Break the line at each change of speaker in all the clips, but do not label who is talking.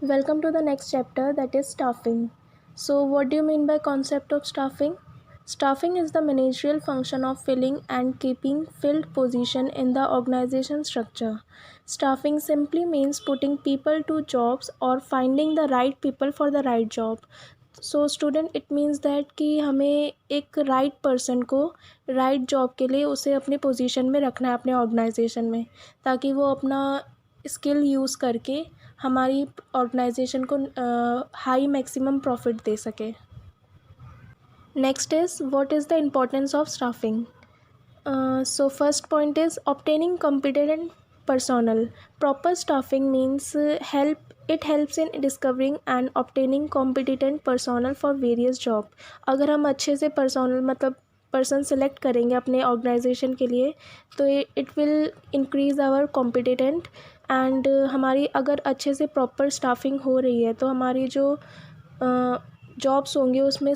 Welcome to the next chapter, that is staffing. So what do you mean by concept of staffing? Staffing is the managerial function of filling and keeping filled position in the organization structure. Staffing simply means putting people to jobs or finding the right people for the right job. So student it means that कि हमें एक right person को right job के लिए उसे अपनी position में रखना है अपने ऑर्गेनाइजेशन में, ताकि वो अपना स्किल यूज़ करके हमारी ऑर्गेनाइजेशन को हाई मैक्सिमम प्रॉफिट दे सके. Next is what is the importance of staffing. So first point is obtaining competent personnel. Proper staffing means it helps in discovering and obtaining competent personnel for various job. अगर हम अच्छे से personnel मतलब person select करेंगे अपने organisation के लिए तो it will increase our competence and हमारी अगर अच्छे से प्रॉपर स्टाफिंग हो रही है तो हमारी जो जॉब्स होंगे उसमें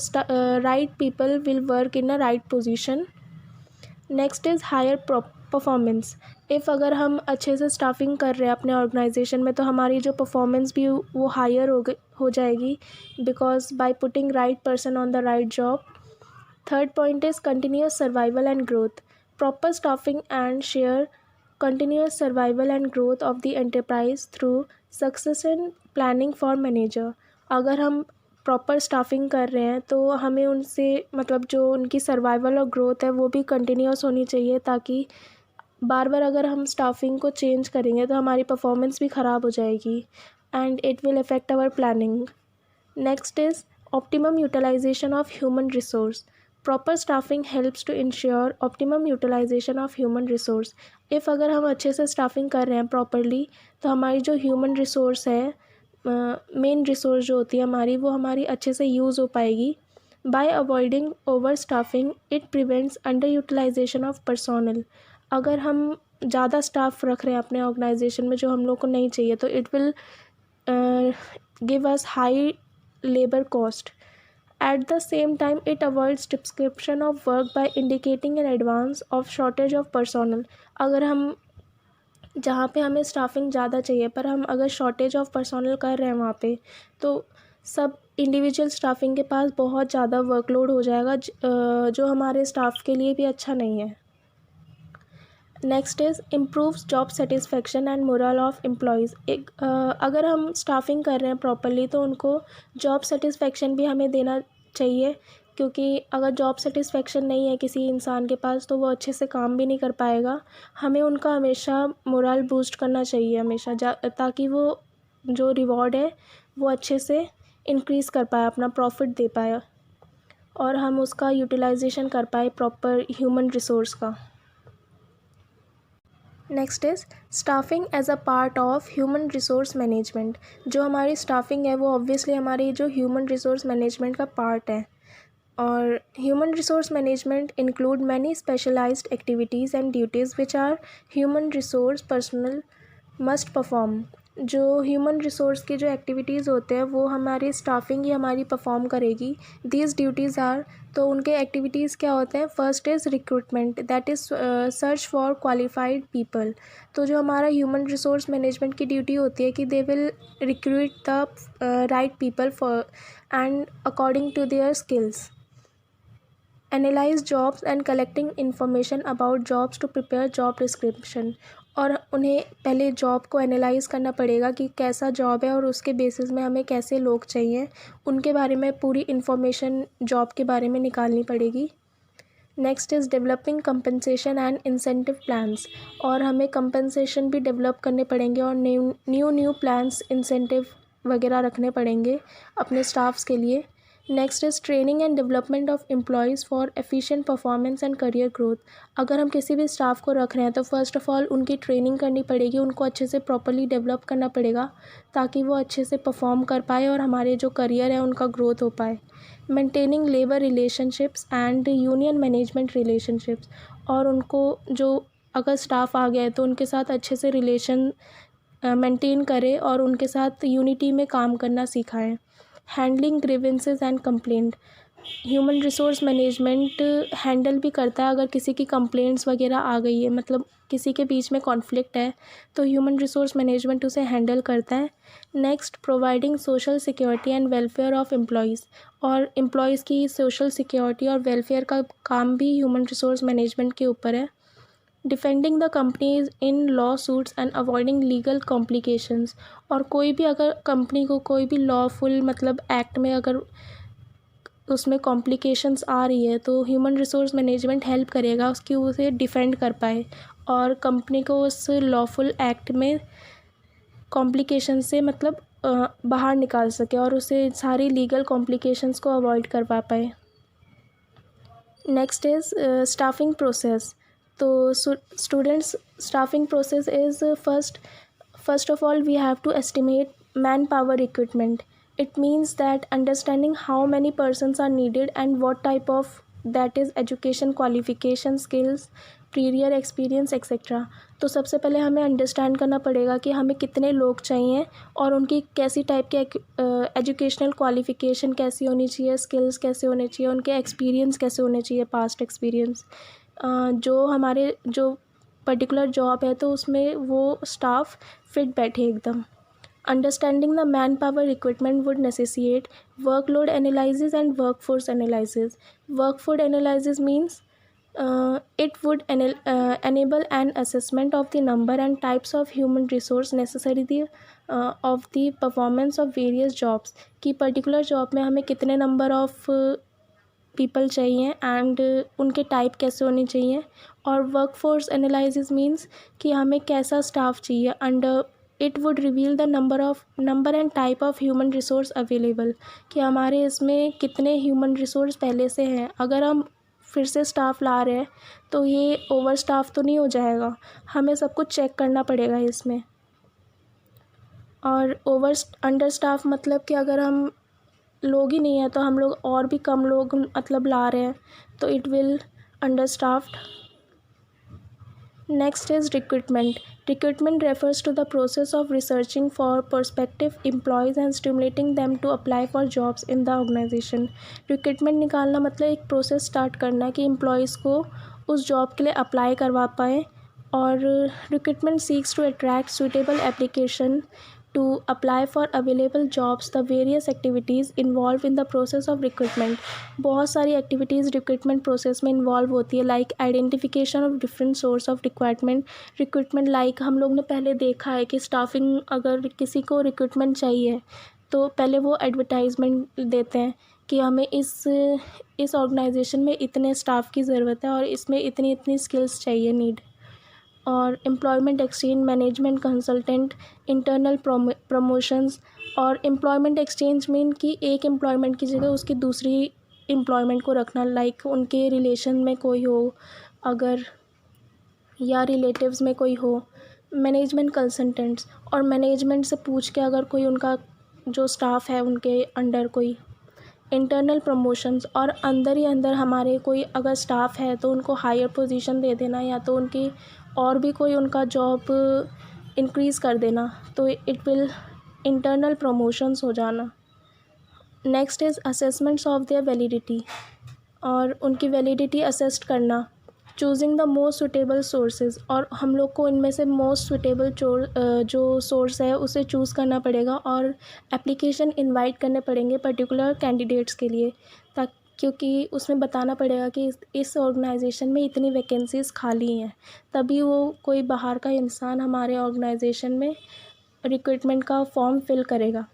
right people will work in a right position. Next is higher performance. If अगर हम अच्छे से स्टाफिंग कर रहे हैं अपने ऑर्गेनाइजेशन में तो हमारी जो परफॉर्मेंस भी वो हायर हो जाएगी because by putting right person on the right job. Third point is continuous survival and growth. Proper staffing and share continuous survival and growth of the enterprise through success and planning for manager. अगर हम proper staffing कर रहे हैं तो हमें उनसे मतलब जो उनकी सर्वाइवल और ग्रोथ है वो भी कंटिन्यूस होनी चाहिए, ताकि बार बार अगर हम स्टाफिंग को चेंज करेंगे तो हमारी परफॉर्मेंस भी ख़राब हो जाएगी and it will affect our planning. Next is optimum utilization of human resource. Proper staffing helps to ensure optimum utilization of human resource. If अगर हम अच्छे से स्टाफिंग कर रहे हैं प्रॉपरली तो हमारी जो ह्यूमन रिसोर्स है, मेन रिसोर्स जो होती है हमारी, वो हमारी अच्छे से यूज़ हो पाएगी. By avoiding over staffing it prevents under utilization of personnel. अगर हम ज़्यादा स्टाफ रख रहे हैं अपने ऑर्गेनाइजेशन में जो हम लोग को नहीं चाहिए तो it will give us high labor cost. At the same time, it avoids description of work by indicating in advance of shortage of personnel. अगर हम जहाँ पे हमें स्टाफिंग ज़्यादा चाहिए पर हम अगर शॉर्टेज ऑफ पर्सोनल कर रहे हैं वहाँ पे तो सब इंडिविजुअल स्टाफिंग के पास बहुत ज़्यादा वर्कलोड हो जाएगा जो हमारे स्टाफ के लिए भी अच्छा नहीं है. Next is improves job satisfaction and moral of employees. अगर हम स्टाफिंग कर रहे हैं प्रॉपरली तो उनको जॉब सेटिस्फेक्शन भी हमें देना चाहिए, क्योंकि अगर जॉब सेटिस्फेक्शन नहीं है किसी इंसान के पास तो वो अच्छे से काम भी नहीं कर पाएगा. हमें उनका हमेशा मोरल बूस्ट करना चाहिए हमेशा, ताकि वो जो रिवॉर्ड है वो अच्छे से इंक्रीज़ कर पाए, अपना प्रॉफिट दे पाए और हम उसका यूटिलाइजेशन कर पाए प्रॉपर ह्यूमन रिसोर्स का. Next is staffing as a part of human resource management. जो हमारी स्टाफिंग है वो ऑब्वियसली हमारी जो ह्यूमन रिसोर्स मैनेजमेंट का पार्ट है. और human resource management include many specialized activities and duties which are human resource personnel must perform. जो ह्यूमन रिसोर्स की जो एक्टिविटीज़ होते हैं वो हमारी स्टाफिंग ही हमारी परफॉर्म करेगी. दीज ड्यूटीज़ आर, तो उनके एक्टिविटीज़ क्या होते हैं. First is recruitment, that is search for qualified people. तो जो हमारा ह्यूमन रिसोर्स मैनेजमेंट की ड्यूटी होती है कि they will recruit the right people for and according to their skills. Analyze jobs and collecting information about jobs to prepare job description. और उन्हें पहले जॉब को एनालाइज करना पड़ेगा कि कैसा जॉब है और उसके बेसिस में हमें कैसे लोग चाहिए, उनके बारे में पूरी इन्फॉर्मेशन जॉब के बारे में निकालनी पड़ेगी. Next is developing compensation and incentive plans. और हमें कंपनसेशन भी डेवलप करने पड़ेंगे और न्यू प्लान्स इंसेंटिव वगैरह रखने पड़ेंगे अपने स्टाफ्स के लिए. Next is training and development of employees for efficient performance and career growth. अगर हम किसी भी स्टाफ को रख रहे हैं तो फर्स्ट ऑफ़ ऑल उनकी ट्रेनिंग करनी पड़ेगी, उनको अच्छे से प्रॉपरली डेवलप करना पड़ेगा ताकि वो अच्छे से परफॉर्म कर पाए और हमारे जो करियर है उनका ग्रोथ हो पाए. Maintaining labour relationships and union management relationships. और उनको जो अगर स्टाफ आ गया है तो उनके साथ अच्छे से रिलेशन मेंटेन करें और उनके साथ यूनिटी में काम करना सिखाएं. Handling grievances and complaint. Human resource management handle भी करता है अगर किसी की कंप्लेंट्स वगैरह आ गई है, मतलब किसी के बीच में कॉन्फ्लिक्ट है तो ह्यूमन रिसोर्स मैनेजमेंट उसे हैंडल करता है। Next, providing social security and welfare of employees, और एम्प्लॉयज़ की सोशल सिक्योरिटी और वेलफेयर का काम भी ह्यूमन रिसोर्स मैनेजमेंट के ऊपर है। Defending the companies in law suits and avoiding legal complications, और कोई भी अगर कंपनी को कोई भी लॉफुल मतलब एक्ट में अगर उसमें कॉम्प्लिकेशंस आ रही है तो ह्यूमन रिसोर्स मैनेजमेंट हेल्प करेगा उसकी उसे डिफेंड कर पाए और कंपनी को उस लॉफुल एक्ट में कॉम्प्लिकेशन से मतलब बाहर निकाल सके और उसे सारी लीगल कॉम्प्लिकेशंस को अवॉइड करवा पाए। Next is staffing process. तो students, staffing process is first of all we have to estimate manpower equipment. It means that understanding how many persons are needed and what type of, that is education, qualification, skills, prior experience etc. तो सबसे पहले हमें understand करना पड़ेगा कि हमें कितने लोग चाहिए और उनकी कैसी टाइप के एजुकेशनल क्वालिफ़िकेशन कैसी होनी चाहिए, स्किल्स कैसे होने चाहिए, उनके एक्सपीरियंस कैसे होने चाहिए, पास्ट एक्सपीरियंस, जो हमारे जो पर्टिकुलर जॉब है तो उसमें वो स्टाफ फिट बैठे एकदम। Understanding the manpower recruitment would necessitate workload analysis and workforce analysis. Workforce analysis means it would enable an assessment of the number and types of human resource necessary of the performance of various jobs, कि particular job में हमें कितने number of people चाहिए and उनके type कैसे होने चाहिए। और वर्कफोर्स एनालिसिस मीन्स कि हमें कैसा स्टाफ चाहिए। Under it would reveal the number and type of human resource available, कि हमारे इसमें कितने ह्यूमन रिसोर्स पहले से हैं। अगर हम फिर से स्टाफ ला रहे हैं तो ये ओवर स्टाफ तो नहीं हो जाएगा, हमें सब कुछ चेक करना पड़ेगा इसमें। और अंडर स्टाफ मतलब कि अगर हम लोग ही नहीं है तो हम लोग और भी कम लोग मतलब ला रहे हैं तो it will under staffed. Next is recruitment. Recruitment refers to the process of researching for perspective employees and stimulating them to apply for jobs in the organization. Recruitment निकालना मतलब एक प्रोसेस स्टार्ट करना कि एम्प्लॉयज़ को उस job के लिए apply करवा पाए। और recruitment seeks to attract suitable application to apply for available jobs. The various activities involved in the process of recruitment, बहुत सारी एक्टिविटीज़ रिक्रूटमेंट प्रोसेस में इन्वॉल्व होती है, like identification of different source of recruitment. Like हम लोग ने पहले देखा है कि स्टाफिंग, अगर किसी को रिक्रूटमेंट चाहिए तो पहले वो एडवर्टाइजमेंट देते हैं कि हमें इस ऑर्गेनाइजेशन में इतने स्टाफ की ज़रूरत है और इसमें इतनी इतनी स्किल्स चाहिए, नीड। और employment exchange, management consultant, internal promotions. और एम्प्लॉयमेंट एक्सचेंज मीन कि एक एम्प्लॉयमेंट की जगह उसकी दूसरी एम्प्लॉयमेंट को रखना, लाइक उनके रिलेशन में कोई हो अगर, या रिलेटिव्स में कोई हो। मैनेजमेंट कंसल्टेंट्स, और मैनेजमेंट से पूछ के अगर कोई उनका जो स्टाफ है उनके अंडर कोई। इंटरनल प्रमोशंस, और अंदर ही अंदर हमारे कोई अगर स्टाफ है तो उनको हायर पोजीशन दे देना, या तो उनकी और भी कोई उनका जॉब इंक्रीज़ कर देना, तो इट विल इंटरनल प्रमोशंस हो जाना। Next is assessments of their validity, और उनकी वैलिडिटी असेस्ट करना। Choosing the most suitable sources, और हम लोग को इनमें से मोस्ट सुटेबल जो सोर्स है उसे चूज़ करना पड़ेगा और एप्लीकेशन इनवाइट करने पड़ेंगे पर्टिकुलर कैंडिडेट्स के लिए, ताकि क्योंकि उसमें बताना पड़ेगा कि इस ऑर्गेनाइजेशन में इतनी वैकेंसीज़ खाली हैं, तभी वो कोई बाहर का इंसान हमारे ऑर्गेनाइजेशन में रिक्रूटमेंट का फॉर्म फिल करेगा।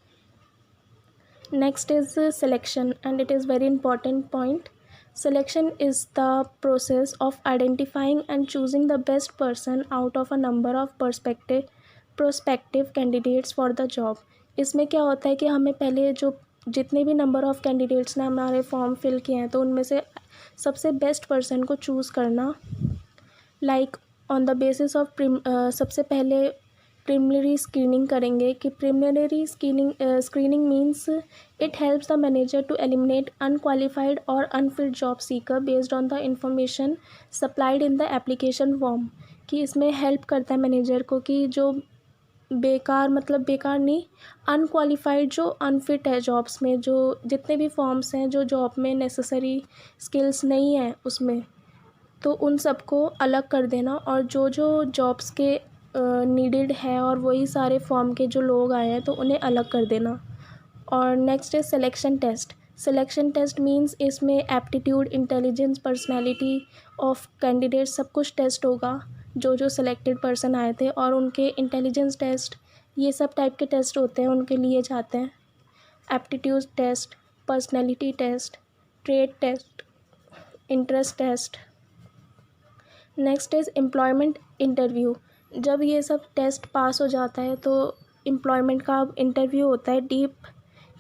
Next is selection, and it is very important point. Selection is the process of identifying and choosing the best person out of a number of prospective candidates for the job. इसमें क्या होता है कि हमें पहले जो जितने भी नंबर ऑफ़ कैंडिडेट्स ने हमारे फॉर्म फिल किए हैं तो उनमें से सबसे बेस्ट पर्सन को चूज़ करना, like on the basis of सबसे पहले प्रिलिमिनरी स्क्रीनिंग करेंगे। कि preliminary screening means it helps the manager to eliminate unqualified और unfit job seeker based on the information supplied in the application form. कि इसमें help करता है मैनेजर को कि जो बेकार मतलब बेकार नहीं, अनक्वालिफाइड जो अनफिट है जॉब्स में, जो जितने भी फॉर्म्स हैं जो जॉब में नेसेसरी स्किल्स नहीं है उसमें, तो उन सबको अलग कर देना, और जो जो जॉब्स के नीडेड है और वही सारे फॉर्म के जो लोग आए हैं तो उन्हें अलग कर देना। और नेक्स्ट है selection test. Selection test means इसमें aptitude, intelligence, personality of candidate सब कुछ टेस्ट होगा जो जो सिलेक्टेड पर्सन आए थे, और उनके इंटेलिजेंस टेस्ट, ये सब टाइप के टेस्ट होते हैं उनके लिए जाते हैं। Aptitude test, personality test, trade test, interest test. Next is employment interview. जब ये सब टेस्ट पास हो जाता है तो एम्प्लॉयमेंट का अब इंटरव्यू होता है। डीप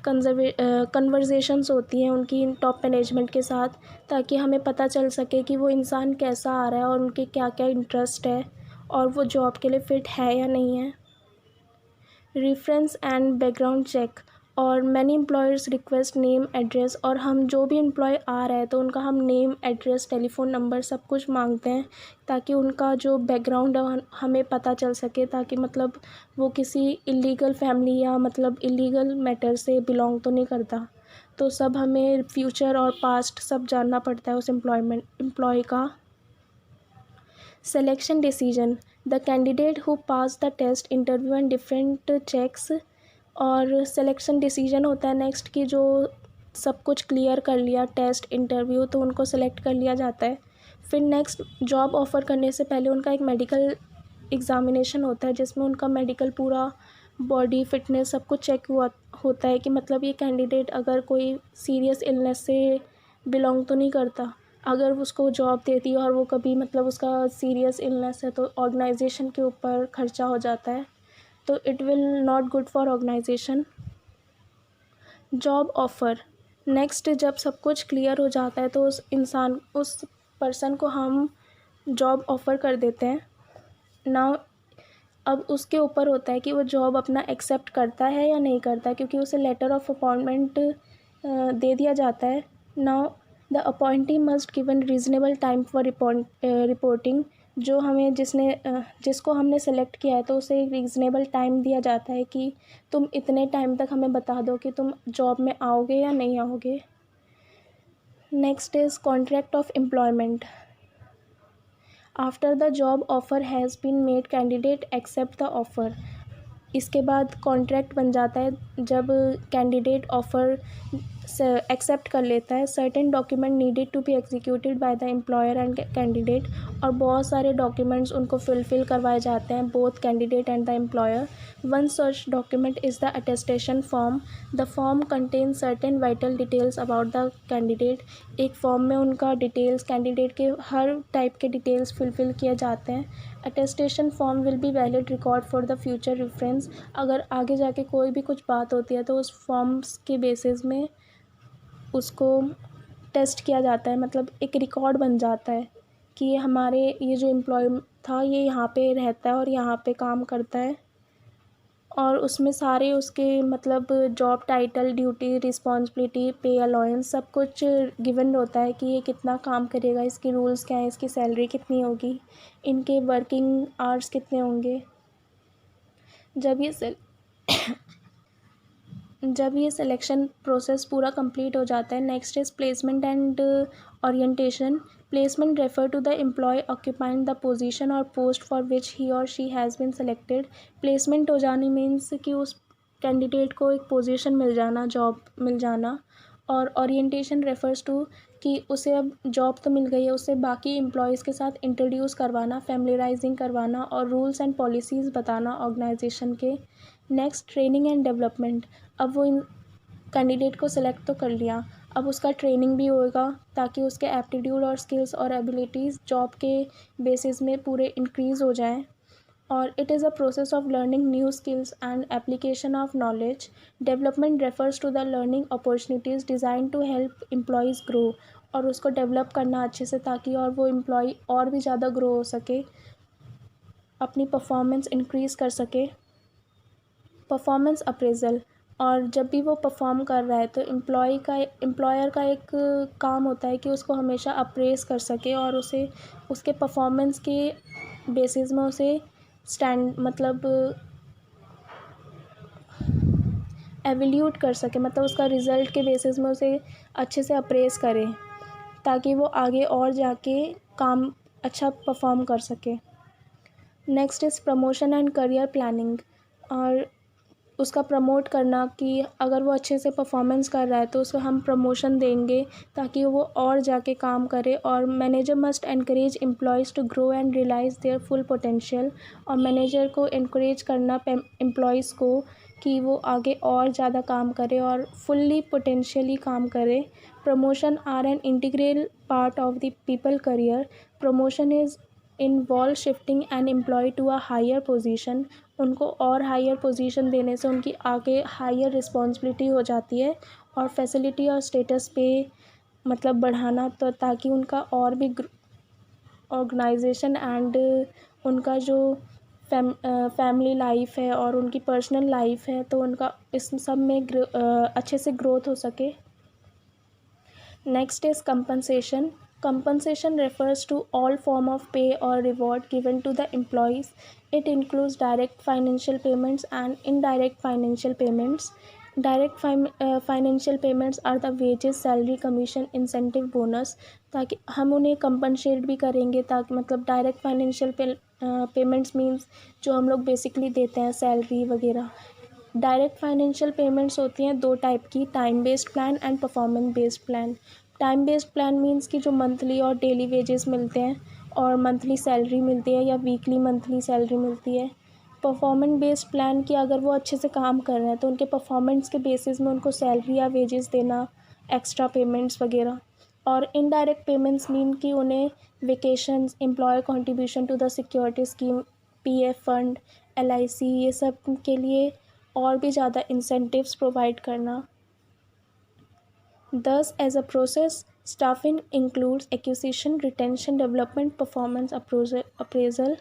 कन्वर्जेशंस होती हैं उनकी टॉप मैनेजमेंट के साथ, ताकि हमें पता चल सके कि वो इंसान कैसा आ रहा है और उनके क्या क्या इंटरेस्ट है और वो जॉब के लिए फ़िट है या नहीं है। Reference and background check. और many employers request name, address, और हम जो भी एम्प्लॉय आ रहा है तो उनका हम नेम, एड्रेस, टेलीफ़ोन नंबर सब कुछ मांगते हैं, ताकि उनका जो बैकग्राउंड है हमें पता चल सके, ताकि मतलब वो किसी इलीगल फैमिली या मतलब इलीगल मैटर से बिलोंग तो नहीं करता। तो सब हमें फ्यूचर और पास्ट सब जानना पड़ता है उस एम्प्लॉय का। Selection decision. The candidate who passed the test, interview and different checks। और सिलेक्शन डिसीजन होता है नेक्स्ट कि जो सब कुछ क्लियर कर लिया टेस्ट, इंटरव्यू, तो उनको सेलेक्ट कर लिया जाता है। फिर नेक्स्ट जॉब ऑफ़र करने से पहले उनका एक मेडिकल एग्ज़ामिनेशन होता है, जिसमें उनका मेडिकल पूरा बॉडी फिटनेस सब कुछ चेक हुआ होता है कि मतलब ये कैंडिडेट अगर कोई सीरियस इलनेस से बिलोंग तो नहीं करता। अगर उसको जॉब दे दी और वो कभी मतलब उसका सीरियस इलनेस है तो ऑर्गेनाइजेशन के ऊपर खर्चा हो जाता है, तो it will not good for organization. Job offer. Next जब सब कुछ क्लियर हो जाता है तो उस पर्सन को हम जॉब ऑफ़र कर देते हैं ना। अब उसके ऊपर होता है कि वो जॉब अपना एक्सेप्ट करता है या नहीं करता, क्योंकि उसे लेटर ऑफ अपॉइंटमेंट दे दिया जाता है। Now the appointee must given reasonable time for reporting. जो हमें जिसको हमने सेलेक्ट किया है तो उसे एक रीज़नेबल टाइम दिया जाता है कि तुम इतने टाइम तक हमें बता दो कि तुम जॉब में आओगे या नहीं आओगे। Next is contract of employment. After the job offer has been made, candidate accept the offer. इसके बाद कॉन्ट्रैक्ट बन जाता है जब कैंडिडेट ऑफ़र एक्सेप्ट कर लेता है। Certain document needed to be executed by the employer and candidate. और बहुत सारे डॉक्यूमेंट्स उनको फिल करवाए जाते हैं, both candidate and the employer. One such document is the attestation form. The form contain certain vital details about the candidate. एक form में उनका डिटेल्स, कैंडिडेट के हर टाइप के डिटेल्स फिल किए जाते हैं। Attestation form will be valid record for the future reference. अगर आगे जाके कोई भी कुछ बात होती है तो उस फॉर्म्स के बेसिस में उसको टेस्ट किया जाता है, मतलब एक रिकॉर्ड बन जाता है कि ये जो एम्प्लॉय था ये यहाँ पे रहता है और यहाँ पे काम करता है। और उसमें सारे उसके मतलब जॉब टाइटल, ड्यूटी, रिस्पॉन्सिबिलिटी, पे, अलाउंस सब कुछ गिवन होता है कि ये कितना काम करेगा, इसके रूल्स क्या हैं, इसकी सैलरी कितनी होगी, इनके वर्किंग आवर्स कितने होंगे। जब ये सिलेक्शन प्रोसेस पूरा कंप्लीट हो जाता है, next is placement and orientation. Placement refer to the employee occupying the position or post for which he or she has been selected. Placement हो जानी मीन्स कि उस कैंडिडेट को एक पोजीशन मिल जाना, जॉब मिल जाना। और ओरिएंटेशन रेफर्स टू कि उसे अब जॉब तो मिल गई है, उसे बाकी एम्प्लॉयज़ के साथ इंट्रोड्यूस करवाना, फैमिलियराइजिंग करवाना और रूल्स एंड पॉलिसीज़ बताना ऑर्गेनाइजेशन के। Next training and development. अब वो कैंडिडेट को सेलेक्ट तो कर लिया, अब उसका ट्रेनिंग भी होगा ताकि उसके एप्टीट्यूड और स्किल्स और एबिलिटीज़ जॉब के बेसिस में पूरे इंक्रीज़ हो जाएं। और it is a process of learning new skills and application of knowledge. Development refers to the learning opportunities design to help employees grow. और उसको डेवलप करना अच्छे से ताकि और वो एम्प्लॉय और भी ज़्यादा ग्रो हो सके, अपनी परफॉर्मेंस इंक्रीज़ कर सके। Performance appraisal. और जब भी वो परफॉर्म कर रहा है तो एम्प्लॉयर का एक काम होता है कि उसको हमेशा अप्रेस कर सके और उसे उसके परफॉर्मेंस के बेसिस में उसे मतलब एवेल्यूट कर सके, मतलब उसका रिज़ल्ट के बेसिस में उसे अच्छे से अप्रेस करे, ताकि वो आगे और जाके काम अच्छा परफॉर्म कर सके। Next is promotion and career planning, और उसका प्रमोट करना कि अगर वो अच्छे से परफॉर्मेंस कर रहा है तो उसको हम प्रमोशन देंगे ताकि वो और जाके काम करे। और manager must encourage employees to grow and realize their full potential, और मैनेजर को इनक्रेज करना एम्प्लॉयज़ को कि वो आगे और ज़्यादा काम करे और फुल्ली पोटेंशियली काम करे। Promotion are an integral part of the people career. Promotion is involve shifting an employee to a higher position. उनको और हायर पोजीशन देने से उनकी आगे हायर रिस्पॉन्सिबिलिटी हो जाती है, और फैसिलिटी और स्टेटस पे मतलब बढ़ाना, तो ताकि उनका और भी ऑर्गेनाइजेशन एंड उनका जो फैमिली लाइफ है और उनकी पर्सनल लाइफ है तो उनका इस सब में अच्छे से ग्रोथ हो सके। Next is compensation. Compensation refers to all form of pay or reward given to the employees. It includes direct financial payments and indirect financial payments. Direct financial payments are the wages, salary, commission, incentive, bonus. ताकि हम उन्हें compensate भी करेंगे, ताकि मतलब direct financial payments means जो हम लोग basically देते हैं सैलरी वगैरह। डायरेक्ट फाइनेंशियल पेमेंट्स होती हैं दो टाइप की, time based plan and performance based plan. Time based plan means कि जो मंथली और डेली वेजेस मिलते हैं और मंथली सैलरी मिलती है या वीकली मंथली सैलरी मिलती है। परफॉर्मेंस बेस्ड प्लान कि अगर वो अच्छे से काम कर रहे हैं तो उनके परफॉर्मेंस के बेसिस में उनको सैलरी या वेजेस देना, एक्स्ट्रा पेमेंट्स वगैरह। और इनडायरेक्ट पेमेंट्स मीन कि उन्हें vacations, employee contribution to the security scheme, PF fund, LIC, ये सब के लिए और भी ज़्यादा इंसेंटिव्स प्रोवाइड करना। Thus, as a process, staffing includes acquisition, retention, development, performance appraisal,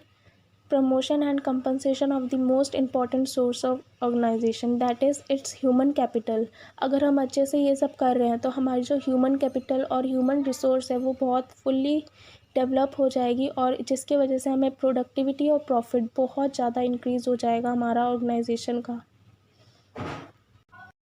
promotion and compensation of the most important source of organization, that is its human capital. अगर हम अच्छे से ये सब कर रहे हैं तो हमारी जो ह्यूमन कैपिटल और ह्यूमन रिसोर्स है वो बहुत फुल्ली डेवलप हो जाएगी, और जिसके वजह से हमें प्रोडक्टिविटी और प्रॉफिट बहुत ज़्यादा इंक्रीज़ हो जाएगा हमारा ऑर्गेनाइजेशन का।